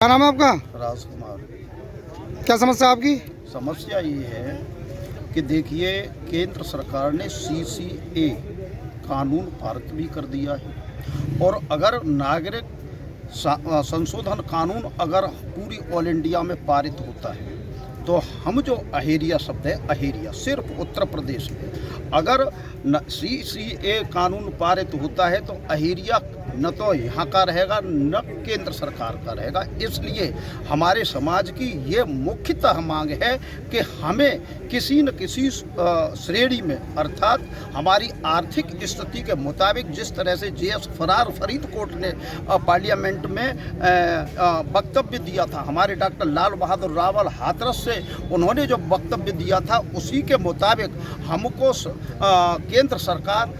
क्या नाम है आपका? राजकुमार। क्या समस्या आपकी? समस्या ये है कि देखिए, केंद्र सरकार ने CCA कानून पारित भी कर दिया है और अगर नागरिक संशोधन कानून अगर पूरी ऑल इंडिया में पारित होता है तो हम जो अहेरिया शब्द है, अहेरिया सिर्फ उत्तर प्रदेश में अगर CCA कानून पारित होता है तो अहेरिया न तो यहाँ का रहेगा न केंद्र सरकार का रहेगा। इसलिए हमारे समाज की ये मुख्यतः मांग है कि हमें किसी न किसी श्रेणी में अर्थात हमारी आर्थिक स्थिति के मुताबिक जिस तरह से JS फरीदकोट ने पार्लियामेंट में वक्तव्य दिया था, हमारे डॉक्टर लाल बहादुर रावल हाथरस से उन्होंने जो वक्तव्य दिया था उसी के मुताबिक हमको केंद्र सरकार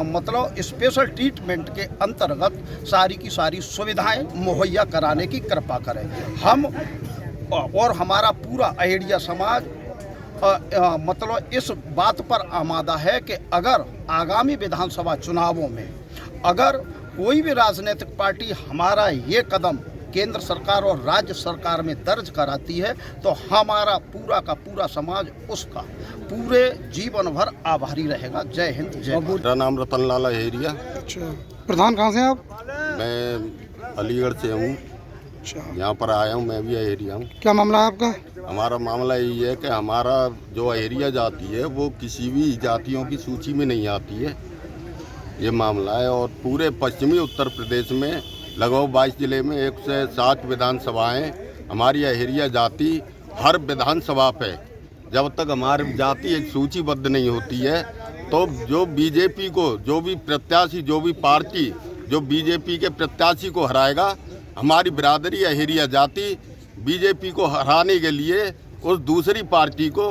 मतलब स्पेशल ट्रीटमेंट के अंतर्गत सारी की सारी सुविधाएं मुहैया कराने की कृपा करें। हम और हमारा पूरा अहेरिया समाज मतलब इस बात पर आमादा है कि अगर आगामी विधानसभा चुनावों में अगर कोई भी राजनीतिक पार्टी हमारा ये कदम केंद्र सरकार और राज्य सरकार में दर्ज कराती है तो हमारा पूरा का पूरा समाज उसका पूरे जीवन भर आभारी रहेगा। जय हिंद, जय भारत। मेरा नाम रतन लाल अहेरिया। अच्छा, प्रधान कहाँ से हैं आप? मैं अलीगढ़ से हूँ। अच्छा, यहाँ पर आया हूँ, मैं भी अहेरिया हूँ। क्या मामला है आपका? हमारा मामला यही है कि हमारा जो अहेरिया जाति है वो किसी भी जातियों की सूची में नहीं आती है, ये मामला है। और पूरे पश्चिमी उत्तर प्रदेश में लगभग 22 जिले में 107 विधानसभाएँ हमारी अहेरिया जाति हर विधानसभा पे जब तक हमारी जाति एक सूचीबद्ध नहीं होती है तो जो बीजेपी को जो भी प्रत्याशी जो भी पार्टी जो बीजेपी के प्रत्याशी को हराएगा, हमारी बिरादरी अहेरिया जाति बीजेपी को हराने के लिए उस दूसरी पार्टी को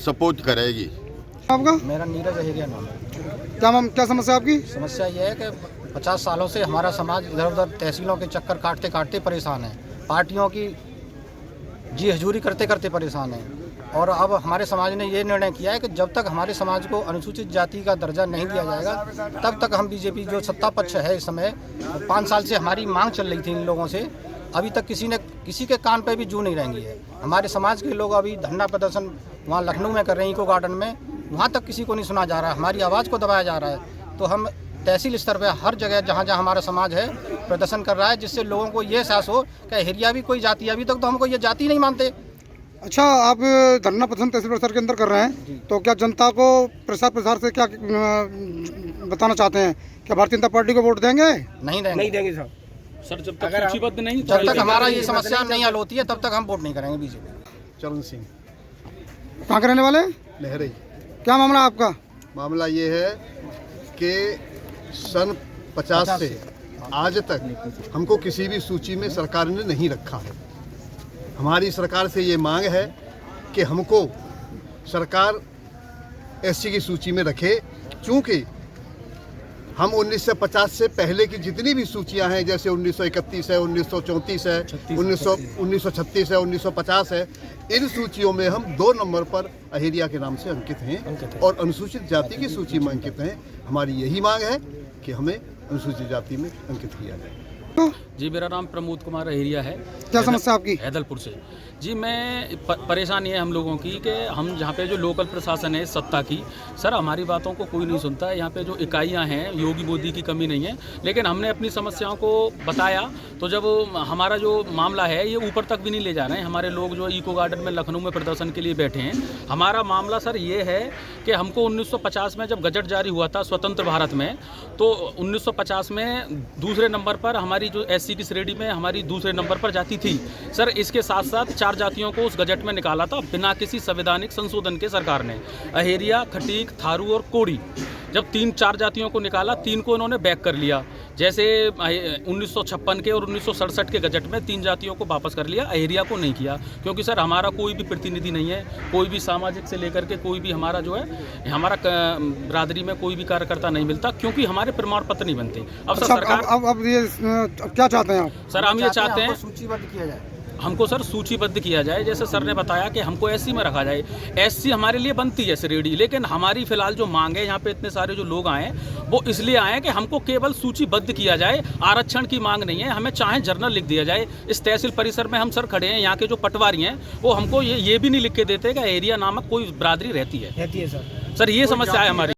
सपोर्ट करेगी। आपका? मेरा नीरज अहेरिया नाम है। क्या समस्या आपकी? समस्या ये है कि 50 सालों से हमारा समाज इधर उधर तहसीलों के चक्कर काटते काटते परेशान है, पार्टियों की जी हजूरी करते करते परेशान है। और अब हमारे समाज ने ये निर्णय किया है कि जब तक हमारे समाज को अनुसूचित जाति का दर्जा नहीं दिया जाएगा तब तक हम बीजेपी जो सत्ता पक्ष है इस समय 5 साल से हमारी मांग चल रही थी इन लोगों से, अभी तक किसी के कान पे भी जू नहीं रहेंगी है। हमारे समाज के लोग अभी धरना प्रदर्शन वहाँ लखनऊ में कर रहे हैं, इको गार्डन में, वहाँ तक किसी को नहीं सुना जा रहा है, हमारी आवाज़ को दबाया जा रहा है। तो हम तहसील स्तर पर हर जगह जहाँ जहाँ हमारा समाज है प्रदर्शन कर रहा है, जिससे लोगों को ये एहसास हो कि अहेरिया भी कोई जाति है। अभी तक तो हमको ये जाति नहीं मानते। अच्छा, आप धरना प्रदर्शन तहसील प्रसार के अंदर कर रहे हैं तो क्या जनता को प्रसार से क्या बताना चाहते हैं? क्या भारतीय जनता पार्टी को वोट देंगे? नहीं देंगे सर, जब तक सूचीबद्ध नहीं, जब तक हमारा ये समस्या नहीं हल होती है तब तक हम वोट नहीं करेंगे बीजेपी। चरण सिंह, कहाँ के रहने वाले? लहरे। क्या मामला है आपका? मामला ये है कि सन 50 से आज तक हमको किसी भी सूची में सरकार ने नहीं रखा है। हमारी सरकार से ये मांग है कि हमको सरकार SC की सूची में रखे, क्योंकि हम 1950 से पहले की जितनी भी सूचियां हैं, जैसे 1931 है, 1934 है, 1936 है, 1950 है, इन सूचियों में हम 2 नंबर पर अहेरिया के नाम से अंकित हैं और अनुसूचित जाति की सूची में अंकित हैं। हमारी यही मांग है कि हमें अनुसूचित जाति में अंकित किया जाए। जी, मेरा नाम प्रमोद कुमार अहेरिया है। क्या समस्या आपकी? हैदलपुर से। जी, मैं परेशानी है हम लोगों की कि हम जहाँ पे जो लोकल प्रशासन है सत्ता की, सर हमारी बातों को कोई नहीं सुनता है। यहाँ पे जो इकाइयाँ हैं, योगी मोदी की कमी नहीं है, लेकिन हमने अपनी समस्याओं को बताया तो जब हमारा जो मामला है ये ऊपर तक भी नहीं ले जा रहे हैं। हमारे लोग जो इको गार्डन में लखनऊ में प्रदर्शन के लिए बैठे हैं। हमारा मामला सर ये है कि हमको 1950 में जब गजट जारी हुआ था स्वतंत्र भारत में, तो 1950 में दूसरे नंबर पर हमारी जो SC की श्रेणी में हमारी दूसरे नंबर पर जाती थी। सर इसके साथ साथ 4 जातियों को उस गजट में निकाला था बिना किसी संवैधानिक संशोधन के सरकार ने। अहेरिया, खटीक, थारू और कोड़ी, जब 3-4 जातियों को निकाला, 3 को इन्होंने बैक कर लिया। जैसे 1956 के और 1967 के गजट में 3 जातियों को वापस कर लिया, अहेरिया को नहीं किया। क्योंकि सर हमारा कोई भी प्रतिनिधि नहीं है, कोई भी सामाजिक से लेकर के कोई भी हमारा जो है हमारा बिरादरी में कोई भी कार्यकर्ता नहीं मिलता, क्योंकि हमारे प्रमाण पत्र नहीं बनते। अब सर सरकार अब ये क्या चाहते हैं आप? सर हम ये चाहते हैं सूचीबद्ध किया जाए। हमको सर सूचीबद्ध किया जाए। जैसे सर ने बताया कि हमको एससी में रखा जाए, एससी हमारे लिए बनती है श्रेणी, लेकिन हमारी फिलहाल जो मांग है, यहाँ पे इतने सारे जो लोग आए हैं वो इसलिए आए हैं कि हमको केवल सूचीबद्ध किया जाए, आरक्षण की मांग नहीं है। हमें चाहे जर्नल लिख दिया जाए। इस तहसील परिसर में हम सर खड़े हैं, यहाँ के जो पटवारी हैं वो हमको ये भी नहीं लिख के देते कि एरिया नामक कोई बरादरी रहती है सर। ये समस्या है हमारी।